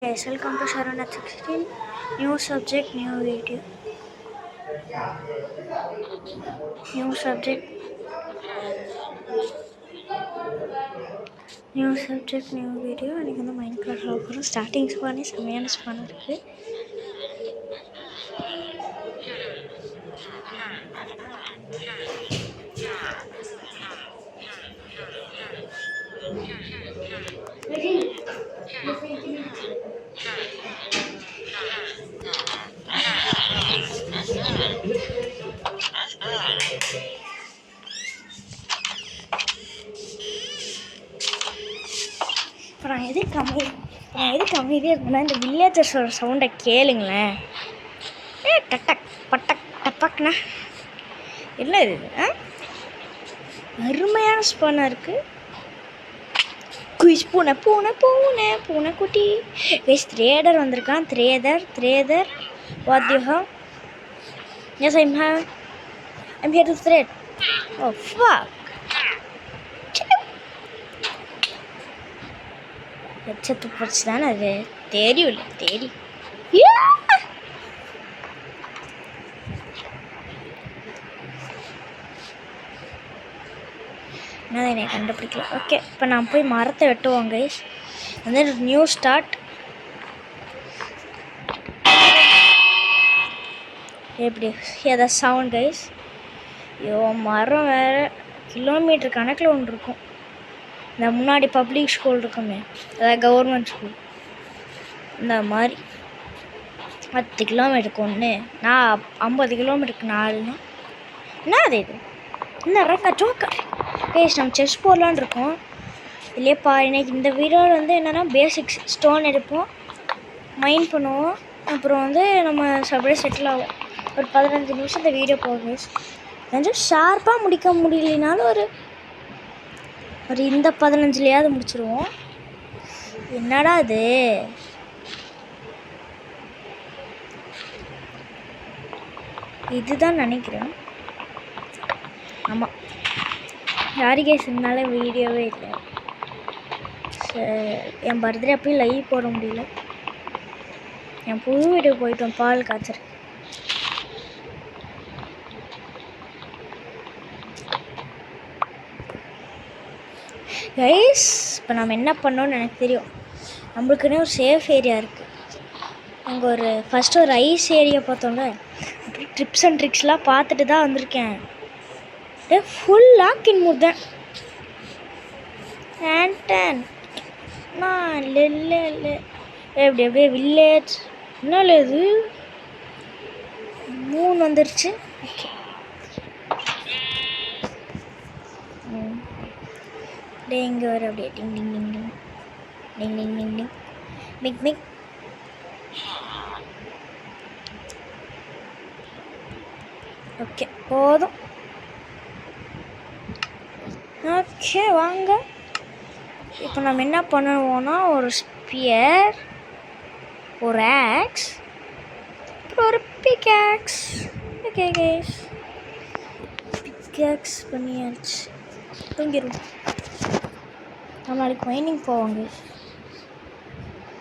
Yes, welcome to Sharon at 16. New subject, new video. New subject, new video. அன்றைக்கி வந்து mind craft ஆகணும். Starting ஸ்பானே செம்மையான span இருக்குது. இப்போ நான் எதுக்கு அமைதியாக இருக்கேன்னா இந்த வில்லேஜர்ஸோட சவுண்டை கேளுங்களேன். டக் பட்டக் டப்பக்னா என்ன இது? அருமையான ஸ்பானாக இருக்குது. குயிஸ் பூனை குட்டி. கைஸ் த்ரேடர் வந்திருக்கான். Trader what you have? Yes I'm here to thread. Oh fuck. செத்து போச்சு தானே அது. தெரியும். என்னது என்னை கண்டுபிடிக்கல. ஓகே, இப்போ நான் போய் மரத்தை வெட்டுவோம் கைஸ். வந்து நியூ ஸ்டார்ட். எப்படி ஏதாவது சவுண்ட் கைஸ்? ஐயோ, மரம் வேறு கிலோமீட்டர் கணக்கில் ஒன்று இருக்கும். இந்த முன்னாடி பப்ளிக் ஸ்கூல் இருக்குமே, அதாவது கவர்மெண்ட் ஸ்கூல், இந்த மாதிரி 10 கிலோமீட்டருக்கு ஒன்று. நான் 50 கிலோமீட்டருக்கு 4னா என்ன அது? இது என்ன ரக்கா ஜோக்கர் கைஸ்? நம்ம செஸ் போடலான்னு இருக்கோம் இல்லையப்பா. இன்னைக்கு இந்த வீடியோவில் வந்து என்னென்னா பேசிக்ஸ் ஸ்டோன் எடுப்போம், மைண்ட் பண்ணுவோம், அப்புறம் வந்து நம்ம அப்படியே செட்டில் ஆகும். ஒரு 15 நிமிஷம் இந்த வீடியோ போகும் கைஸ். கொஞ்சம் ஷார்ப்பாக முடிக்க முடியலனாலும் ஒரு இந்த 15லையாவது முடிச்சிருவோம். என்னடா அது? இதுதான் நினைக்கிறேன். ஆமாம், யாரிகேஸ் இருந்தாலே வீடியோவே இல்லை. என் பர்த்டே அப்பயும் லைவ் போட முடியல. என் புது வீடியோ போயிட்டோம் பால் காய்ச்சல். கைஸ் இப்போ நம்ம என்ன பண்ணோன்னு எனக்கு தெரியும். நம்மளுக்குன்னே ஒரு சேஃப் ஏரியா இருக்குது. அங்கே ஒரு ஃபஸ்ட்டு ஒரு ஐஸ் ஏரியா பார்த்தோம்ல, அப்புறம் ட்ரிப்ஸ் அண்ட் ட்ரிக்ஸ்லாம் பார்த்துட்டு தான் வந்திருக்கேன். ஃபுல் லாக் இன் மூட் தான். நான் இல்லை எப்படியே வில்லேஜ் என்ன இது 3 வந்துருச்சு. ஓகே, இங்கே வர அப்படியே டிங் டிங் டிங் டிங் டிங் டிங் டிங் டிங் மிக் மிக். ஓகே போதும். ஓகே வாங்க, இப்போ நம்ம என்ன பண்ணுவோன்னா ஒரு ஸ்பியர், ஒரு ஆக்ஸ், அப்புறம் ஒரு பிக்ஆக்ஸ். ஓகே கைஸ், பிக்ஆக்ஸ் பண்ணியாச்சு. தூங்கிடுவோம். நம்ம நாளைக்கு மைனிங் போவாங்க.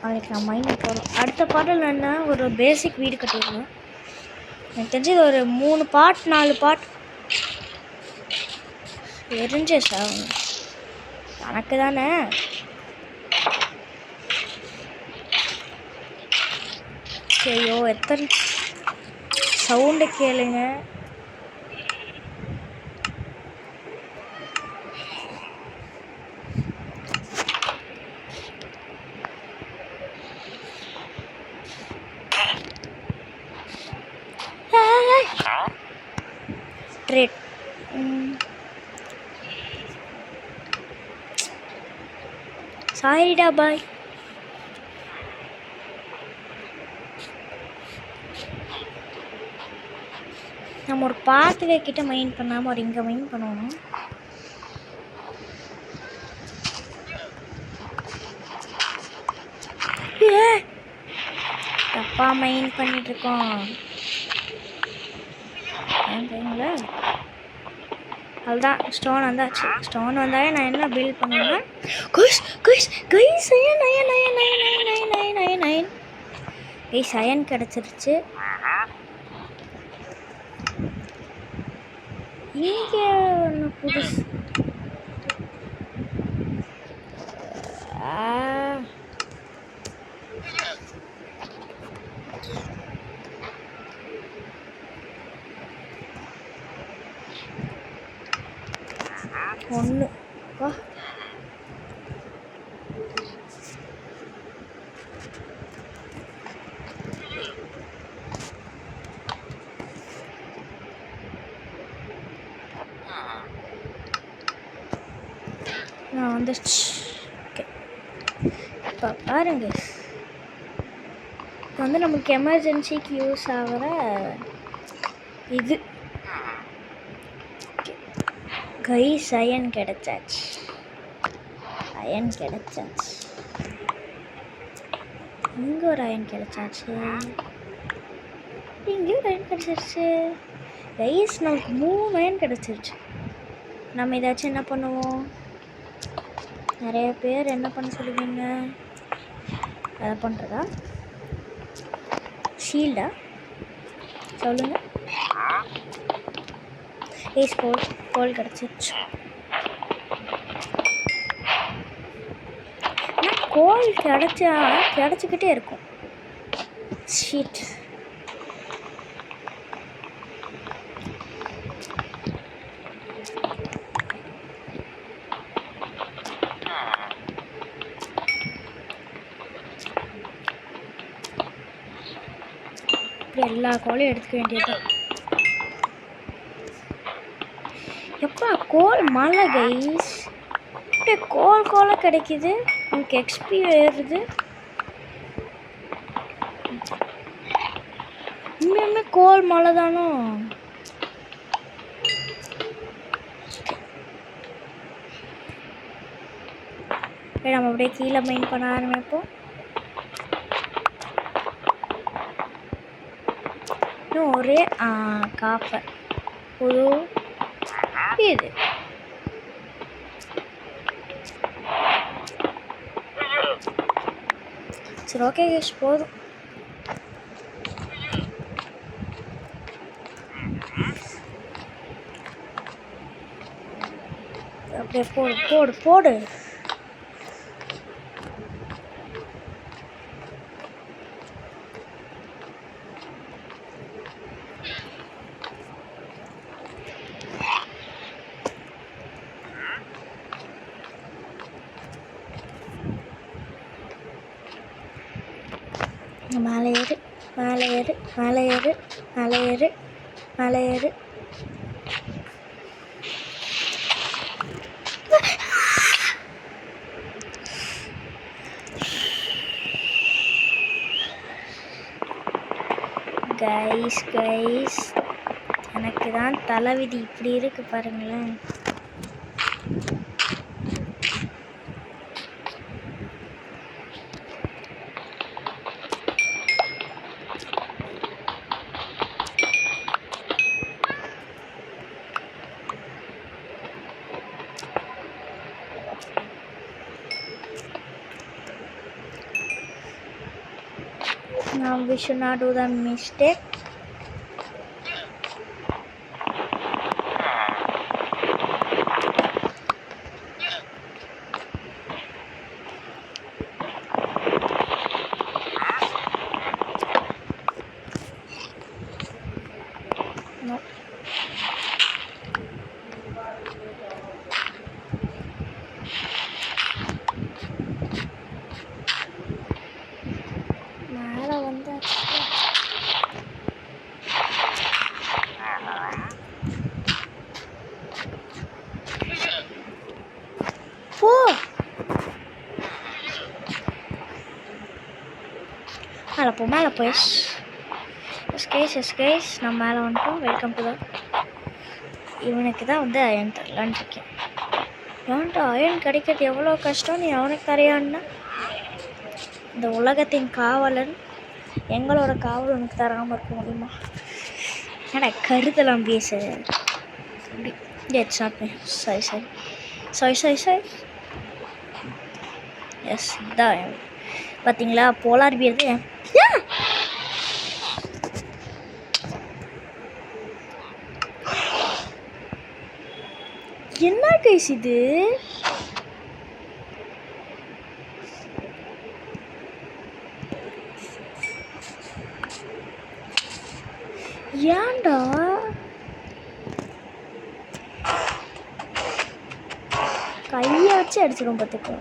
நாளைக்கு நான் மைனிங் போகிறோம். அடுத்த பாட்டில் என்ன ஒரு பேசிக் வீடு கட்டிடுவேன். எனக்கு தெரிஞ்சு இது ஒரு 3 பார்ட் 4 பார்ட் எரிஞ்ச சாகும் கணக்கு தானே. ஐயோ, எத்தனை சவுண்டு கேளுங்க. ட்ரேட் சாரிடா பாய். நம்ம ஒரு பாத்வே கிட்ட மைண்ட் பண்ணாமல் ஒரு இங்கே மைண்ட் பண்ணணும். தப்பா மைண்ட் பண்ணிட்டுருக்கோம். அதுதான் ஸ்டோன் வந்தாச்சு. ஸ்டோன் வந்தாலே நான் என்ன பில்ட் பண்ணுவேன்னா guys guys guys iron iron iron iron iron iron iron iron iron guys iron கிடச்சிருச்சு. இங்கே ஒன்று புதுசு ஒன்று வா. நான் வந்துடுச்சு. ஓகே இப்போ பாருங்க, இப்போ வந்து நமக்கு எமர்ஜென்சிக்கு யூஸ் ஆகிற இது கைஸ் அயன் கிடச்சாச்சு. அயன் கிடச்சாச்சு. இங்கே ஒரு அயன் கிடச்சாச்சு. இங்கேயும் ஒரு அயன் கிடச்சிருச்சு. கைஸ் நமக்கு 3 அயன் கிடச்சிருச்சு. நம்ம ஏதாச்சும் என்ன பண்ணுவோம்? நிறைய பேர் என்ன பண்ண சொல்லுவீங்க? அதை பண்ணுறதா? ஷீல்டா சொல்லுங்கள். கைஸ் கோல் கிடச்சிருச்சு. ஆனால் கோல் கிடச்சிக்கிட்டே இருக்கும். ஷீட் எல்லா கோலையும் எடுத்துக்க வேண்டியது. எப்பா கோல் மழை கைஸ், அப்படியே கோலாக கிடைக்குது. நமக்கு எக்ஸ்பி ஏறுது. உண்மையுமே கோல் மழை தானோ? நம்ம அப்படியே கீழே மெயின் பண்ண ஆரம்பிப்போம். ஒரே காப்பர் புது இது. சரி ஓகே கைஸ் போதும். அப்படியே போடு போடு போடு. மேலே ஏறு மேலே ஏறு மேலே ஏறு மேலே ஏறு மேலே ஏறு. கைஸ் கைஸ் எனக்கு தான் தலைவிதி இப்படி இருக்கு பாருங்களேன். Now we should not do the mistake. No. மேலே போய் எஸ்கேஸ் நம்ம மேலே வந்துட்டோம். வெல்கம் டு தான். இவனுக்கு தான் வந்து அயன் தரலான்னு இருக்கேன். ஏன்டா அயன் கிடைக்கிறது எவ்வளோ கஷ்டம் நீ அவனுக்கு தரையான்னா? இந்த உலகத்தின் காவலன் எங்களோட காவல் உனக்கு தராமல் இருக்க முடியுமா? ஏன்னா கருதெல்லாம் பேச அப்படி It's not me. Sorry. S இதான் பார்த்தீங்களா போலார் பியர் தான். என்ன கைஸ் இது? ஏன்டா கையை வச்சு அடிச்சிடும் பார்த்துக்கோ.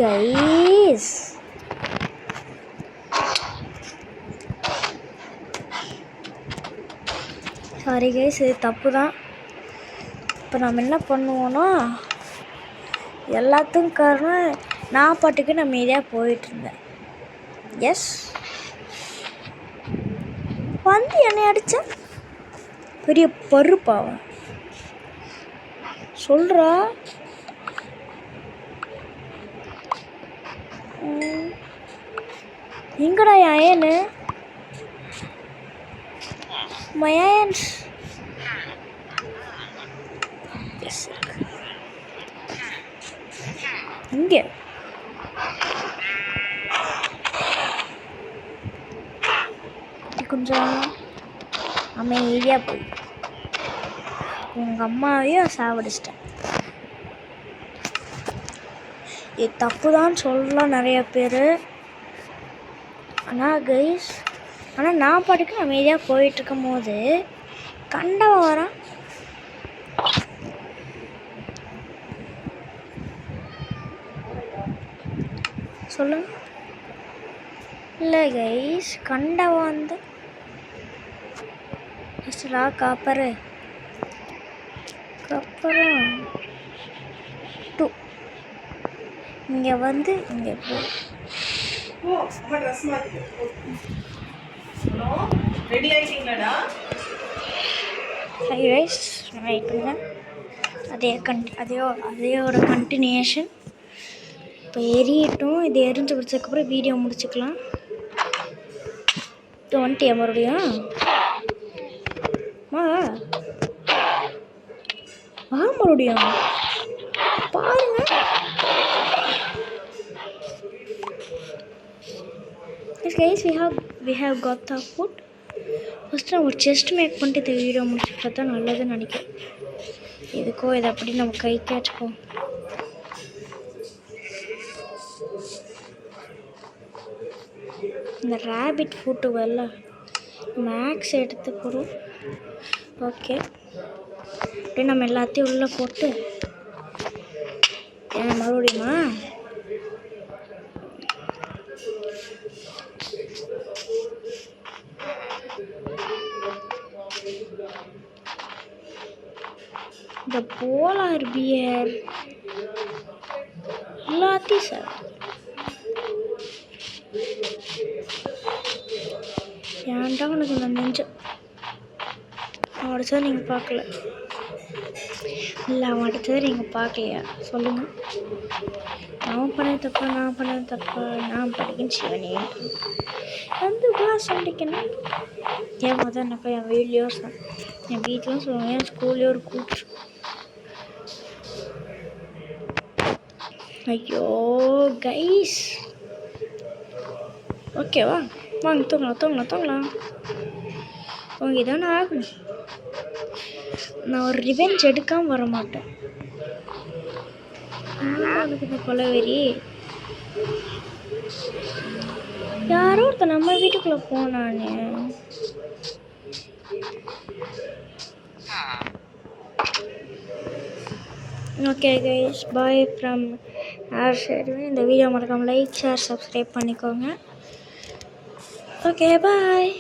கைஸ் சாரி கைஸ், இது தப்பு தான். இப்போ நம்ம என்ன பண்ணுவோன்னா, எல்லாத்துக்கும் காரணம் நான் பாட்டுக்கு நான் மீதியாக போயிட்டுருந்தேன். எஸ் வந்து என்னை அடித்தா பெரிய பருப்பாவன் சொல்கிறா. எங்கடா அயனு மயன்ஸ்? இங்கே கொஞ்சம் அமைதியாக போய் உங்கள் அம்மாவையும் சாவடிச்சிட்டேன். இது தப்பு தான் சொல்லலாம் நிறைய பேர். ஆனால் கைஸ், ஆனால் நான் பாட்டுக்கு அமைதியாக போயிட்டுருக்கும் போது கண்டவன் வரான். சொல்லுங்க. இல்லை கைஸ், கண்டவன் வந்து ஃபஸ்ட்டுடா காப்பரு அப்புறம் 2 இங்கே வந்து இங்கே போ. ரெடி ஆயிட்டீங்களாடா? ஹை ரைஸ் ரைட்டுங்க. அதேயோட கண்டினியூஷன். இப்போ எரியட்டும். இது எரிஞ்சு பிடிச்சதுக்கப்புறம் வீடியோ முடிச்சுக்கலாம். இது வந்துட்டியா மறுபடியும்? மறுபடியும் பாருங்க. Guys we have got the food. First நான் ஒரு செஸ்ட் மேக் பண்ணிட்டு இந்த வீடியோ முடிச்சுட்டு பார்த்தா நல்லதுன்னு நினைக்கிறேன். இதுக்கோ இதை அப்படி நம்ம கை கேட்சுப்போம். இந்த ரேபிட் ஃபுட்டு வரல மேக்ஸ் எடுத்து போகிறோம். ஓகே, அப்படியே நம்ம எல்லாத்தையும் உள்ளே போட்டு மறுபடியுமா இந்த போலார் பியர் எல்லாத்தையும் சார் ஏன்டா உனக்கு நான் நெஞ்சம் அடிச்சதை நீங்கள் பார்க்கல. இல்லை அவன் அடித்ததை நீங்கள் பார்க்கலையா சொல்லுங்கள். நான் பண்ணது தப்பா நான் படிக்கன்னு சிவனே வந்து கிளாஸ் அடிக்கணும். என் மொதல் என்னப்பா என் வீட்லேயும் என் வீட்லேயும் சொல்லுவேன், என் ஸ்கூல்லேயும் ஒரு கூட்டு. ஐயோ கைஸ், ஓகேவா? வாங்க தூங்கலாம். உங்க இதானே ஆகணும். நான் ஒரு ரிவெஞ்ச் எடுக்காமல் வர மாட்டேன். எனக்கு இந்த கொலவெறி யாரோ ஒருத்தர் நம்ம வீட்டுக்குள்ளே போனானே. Okay guys, bye from R Sherwin. இந்த வீடியோ மறக்காம லைக், ஷேர், சப்ஸ்கிரைப் பண்ணிக்கோங்க. ஓகே பாய்.